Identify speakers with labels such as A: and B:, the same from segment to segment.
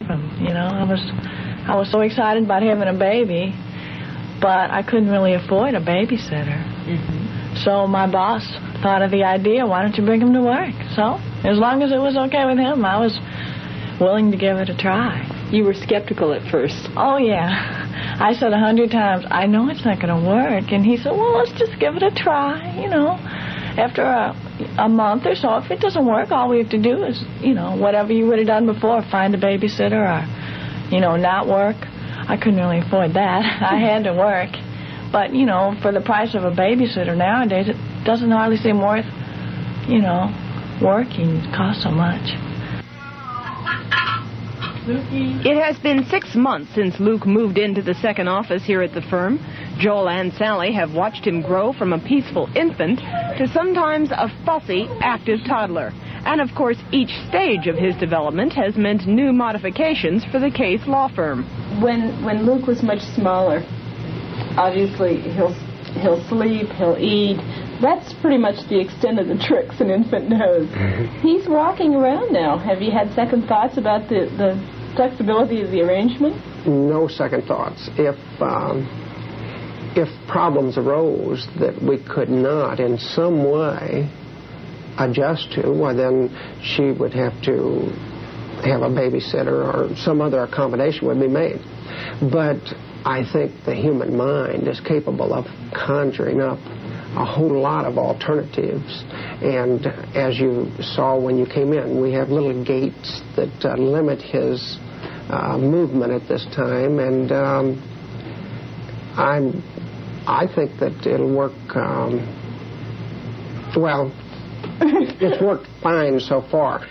A: him. You know, I was so excited about having a baby, but I couldn't really afford a babysitter. Mm-hmm. So my boss thought of the idea, why don't you bring him to work? So as long as it was okay with him, I was willing to give it a try.
B: You were skeptical at first.
A: Oh, yeah. I said 100 times, I know it's not going to work. And he said, well, let's just give it a try, you know. After a month or so, if it doesn't work, all we have to do is, you know, whatever you would have done before, find a babysitter or, you know, not work. I couldn't really afford that. I had to work. But, you know, for the price of a babysitter nowadays, it doesn't hardly seem worth, you know, working. It costs so much.
B: It has been 6 months since Luke moved into the second office here at the firm. Joel and Sally have watched him grow from a peaceful infant to sometimes a fussy, active toddler. And, of course, each stage of his development has meant new modifications for the Case law firm.
C: When Luke was much smaller, obviously he'll sleep, he'll eat. That's pretty much the extent of the tricks an infant knows. He's walking around now. Have you had second thoughts about the flexibility of the arrangement?
D: No second thoughts. If problems arose that we could not in some way adjust to, well, then she would have to have a babysitter or some other accommodation would be made. But I think the human mind is capable of conjuring up a whole lot of alternatives. And as you saw when you came in, we have little gates that limit his movement at this time. And I think that it'll work, well, it's worked fine so far.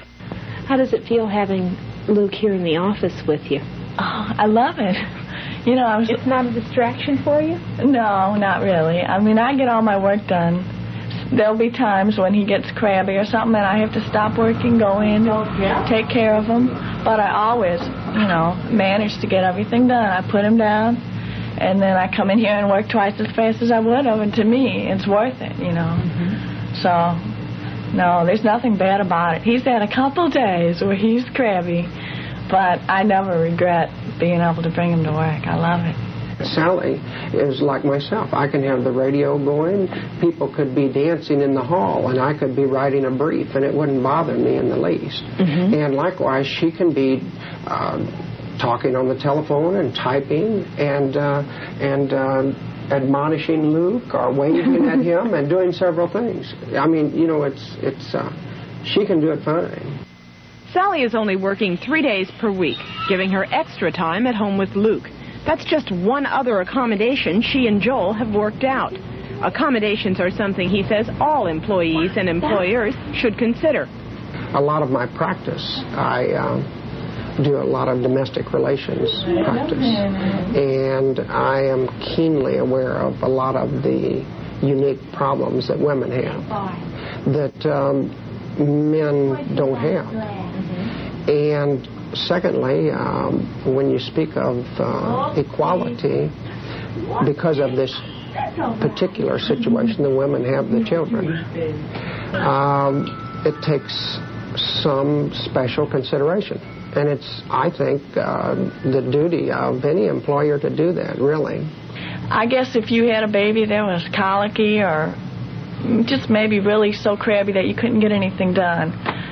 B: How does it feel having Luke here in the office with you?
A: Oh, I love it. You know,
B: It's not a distraction for you?
A: No, not really. I mean, I get all my work done. There'll be times when he gets crabby or something and I have to stop working, go in, take care of him. But I always, you know, manage to get everything done. I put him down, and then I come in here and work twice as fast as I would have, and to me, it's worth it, you know. Mm-hmm. So, no, there's nothing bad about it. He's had a couple days where he's crabby, but I never regret being able to bring him to work. I love it.
D: Sally is like myself. I can have the radio going. People could be dancing in the hall, and I could be writing a brief, and it wouldn't bother me in the least. Mm-hmm. And likewise, she can be talking on the telephone and typing and admonishing Luke or waving at him and doing several things. I mean, you know, she can do it fine.
B: Sally is only working 3 days per week, giving her extra time at home with Luke. That's just one other accommodation she and Joel have worked out. Accommodations are something he says all employees and employers should consider.
D: A lot of my practice, I do a lot of domestic relations practice, and I am keenly aware of a lot of the unique problems that women have that men don't have. And secondly, when you speak of equality, because of this particular situation, the women have the children, it takes some special consideration. And it's, I think, the duty of any employer to do that, really.
A: I guess if you had a baby that was colicky or just maybe really so crabby that you couldn't get anything done,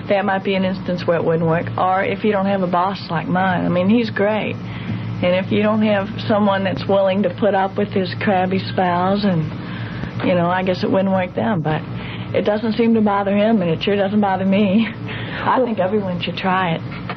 A: that might be an instance where it wouldn't work. Or if you don't have a boss like mine. I mean, he's great. And if you don't have someone that's willing to put up with his crabby spells, and, you know, I guess it wouldn't work then. But it doesn't seem to bother him, and it sure doesn't bother me. I think everyone should try it.